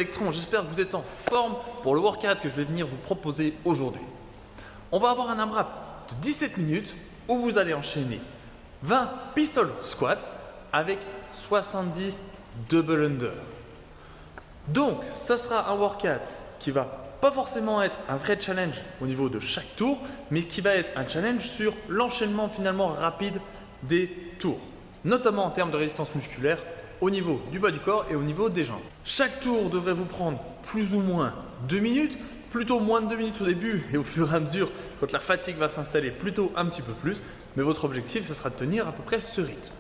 électrons, j'espère que vous êtes en forme pour le workout que je vais venir vous proposer aujourd'hui. On va avoir un AMRAP de 17 minutes où vous allez enchaîner 20 pistol squats avec 70 double under. Donc, ça sera un workout qui va pas forcément être un vrai challenge au niveau de chaque tour, mais qui va être un challenge sur l'enchaînement finalement rapide des tours, notamment en termes de résistance musculaire au niveau du bas du corps et au niveau des jambes. Chaque tour devrait vous prendre plus ou moins 2 minutes, plutôt moins de 2 minutes au début et au fur et à mesure, quand la fatigue va s'installer, plutôt un petit peu plus, mais votre objectif, ce sera de tenir à peu près ce rythme.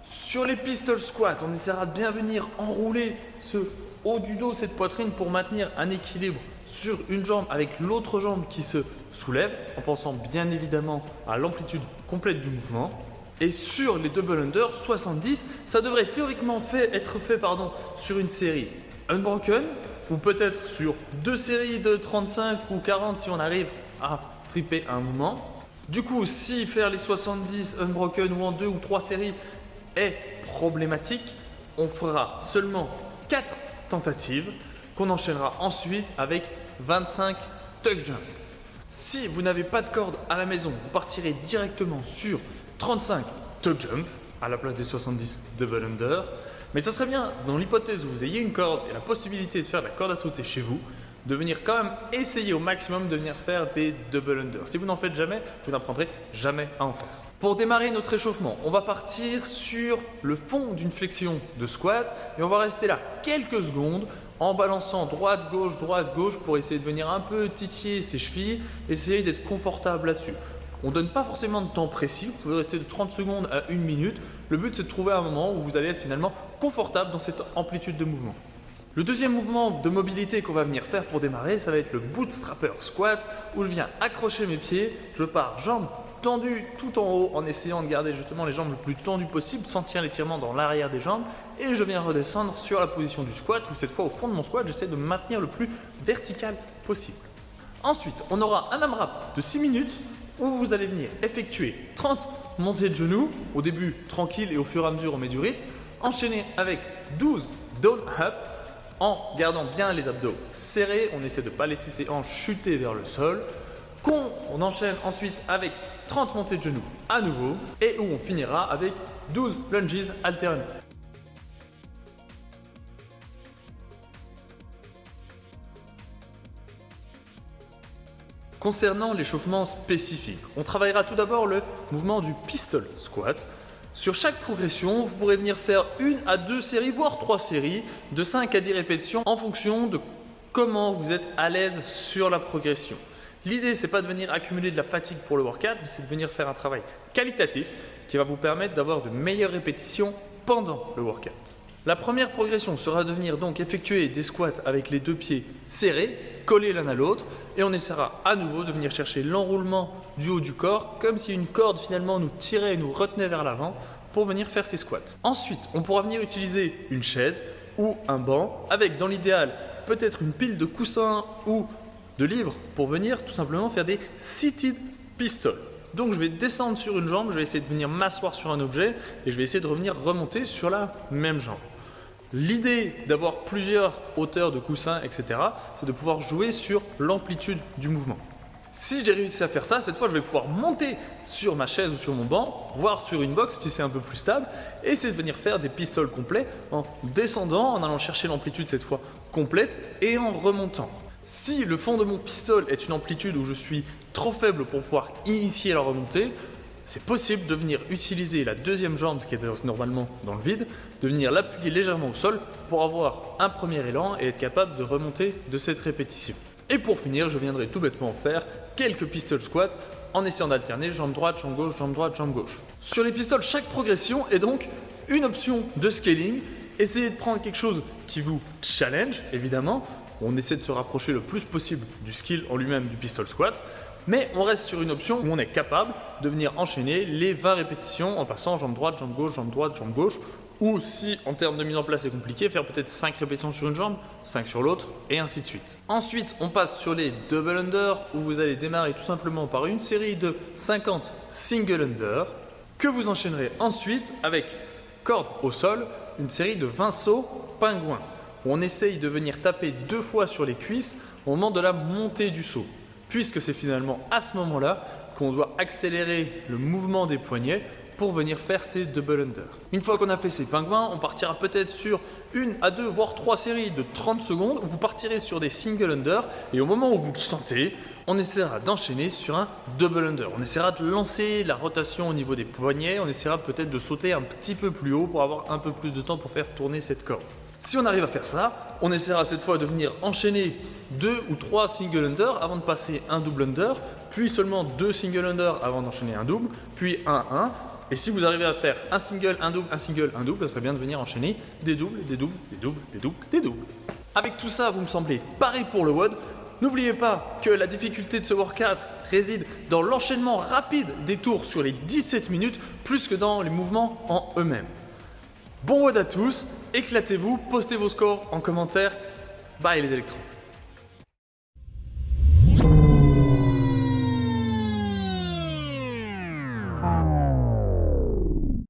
Sur les pistol squats, on essaiera de bien venir enrouler ce haut du dos, cette poitrine pour maintenir un équilibre sur une jambe avec l'autre jambe qui se soulève, en pensant bien évidemment à l'amplitude complète du mouvement. Et sur les double under 70, ça devrait théoriquement être fait sur une série unbroken ou peut-être sur 2 séries de 35 ou 40 si on arrive à tripper un moment. Du coup, si faire les 70 unbroken ou en 2 ou 3 séries est problématique, on fera seulement 4 tentatives qu'on enchaînera ensuite avec 25 tuck jump. Si vous n'avez pas de corde à la maison, vous partirez directement sur 35 tuck jump à la place des 70 double under. Mais ça serait bien, dans l'hypothèse où vous ayez une corde et la possibilité de faire de la corde à sauter chez vous, de venir quand même essayer au maximum de venir faire des double under. Si vous n'en faites jamais, vous n'apprendrez jamais à en faire. Pour démarrer notre échauffement, on va partir sur le fond d'une flexion de squat et on va rester là quelques secondes en balançant droite-gauche pour essayer de venir un peu titiller ses chevilles, essayer d'être confortable là-dessus. On ne donne pas forcément de temps précis, vous pouvez rester de 30 secondes à 1 minute. Le but c'est de trouver un moment où vous allez être finalement confortable dans cette amplitude de mouvement. Le deuxième mouvement de mobilité qu'on va venir faire pour démarrer, ça va être le bootstrapper squat où je viens accrocher mes pieds, je pars jambes tendues tout en haut en essayant de garder justement les jambes le plus tendues possible, sentir l'étirement dans l'arrière des jambes et je viens redescendre sur la position du squat où cette fois au fond de mon squat, j'essaie de me maintenir le plus vertical possible. Ensuite, on aura un AMRAP de 6 minutes où vous allez venir effectuer 30 montées de genoux, au début tranquille et au fur et à mesure on met du rythme, enchaîné avec 12 down up en gardant bien les abdos serrés, on essaie de ne pas laisser ses hanches chuter vers le sol, on enchaîne ensuite avec 30 montées de genoux à nouveau et où on finira avec 12 lunges alternés. Concernant l'échauffement spécifique, on travaillera tout d'abord le mouvement du pistol squat. Sur chaque progression, vous pourrez venir faire 1 à 2 séries, voire 3 séries, de 5 à 10 répétitions en fonction de comment vous êtes à l'aise sur la progression. L'idée, c'est pas de venir accumuler de la fatigue pour le workout, mais c'est de venir faire un travail qualitatif qui va vous permettre d'avoir de meilleures répétitions pendant le workout. La première progression sera de venir donc effectuer des squats avec les 2 pieds serrés, collés l'un à l'autre, et on essaiera à nouveau de venir chercher l'enroulement du haut du corps, comme si une corde finalement nous tirait et nous retenait vers l'avant pour venir faire ces squats. Ensuite, on pourra venir utiliser une chaise ou un banc, avec dans l'idéal peut-être une pile de coussins ou de livres pour venir tout simplement faire des seated pistols. Donc je vais descendre sur une jambe, je vais essayer de venir m'asseoir sur un objet et je vais essayer de revenir remonter sur la même jambe. L'idée d'avoir plusieurs hauteurs de coussins, etc., c'est de pouvoir jouer sur l'amplitude du mouvement. Si j'ai réussi à faire ça, cette fois je vais pouvoir monter sur ma chaise ou sur mon banc, voire sur une box si c'est un peu plus stable, et essayer de venir faire des pistols complets en descendant, en allant chercher l'amplitude cette fois complète et en remontant. Si le fond de mon pistol est une amplitude où je suis trop faible pour pouvoir initier la remontée, c'est possible de venir utiliser la deuxième jambe qui est normalement dans le vide, de venir l'appuyer légèrement au sol pour avoir un premier élan et être capable de remonter de cette répétition. Et pour finir, je viendrai tout bêtement faire quelques pistol squats en essayant d'alterner jambe droite, jambe gauche, jambe droite, jambe gauche. Sur les pistols, chaque progression est donc une option de scaling. Essayez de prendre quelque chose qui vous challenge, évidemment. On essaie de se rapprocher le plus possible du skill en lui-même du pistol squat, mais on reste sur une option où on est capable de venir enchaîner les 20 répétitions en passant jambe droite, jambe gauche, jambe droite, jambe gauche, ou si en termes de mise en place c'est compliqué, faire peut-être 5 répétitions sur une jambe, 5 sur l'autre, et ainsi de suite. Ensuite, on passe sur les double under, où vous allez démarrer tout simplement par une série de 50 single under, que vous enchaînerez ensuite avec corde au sol, une série de 20 sauts pingouins. où on essaye de venir taper 2 fois sur les cuisses au moment de la montée du saut, puisque c'est finalement à ce moment-là qu'on doit accélérer le mouvement des poignets pour venir faire ces double under. Une fois qu'on a fait ces pingouins, on partira peut-être sur 1 à 2 voire 3 séries de 30 secondes où vous partirez sur des single under et au moment où vous le sentez, on essaiera d'enchaîner sur un double under. On essaiera de lancer la rotation au niveau des poignets, on essaiera peut-être de sauter un petit peu plus haut pour avoir un peu plus de temps pour faire tourner cette corde. Si on arrive à faire ça, on essaiera cette fois de venir enchaîner 2 ou 3 single under avant de passer un double under, puis seulement 2 single under avant d'enchaîner un double, puis 1-1. Et si vous arrivez à faire un single, un double, un single, un double, ça serait bien de venir enchaîner des doubles, des doubles, des doubles, des doubles, des doubles. Avec tout ça, vous me semblez paré pour le WOD. N'oubliez pas que la difficulté de ce workout réside dans l'enchaînement rapide des tours sur les 17 minutes, plus que dans les mouvements en eux-mêmes. Bon WOD à tous, éclatez-vous, postez vos scores en commentaire. Bye les électrons.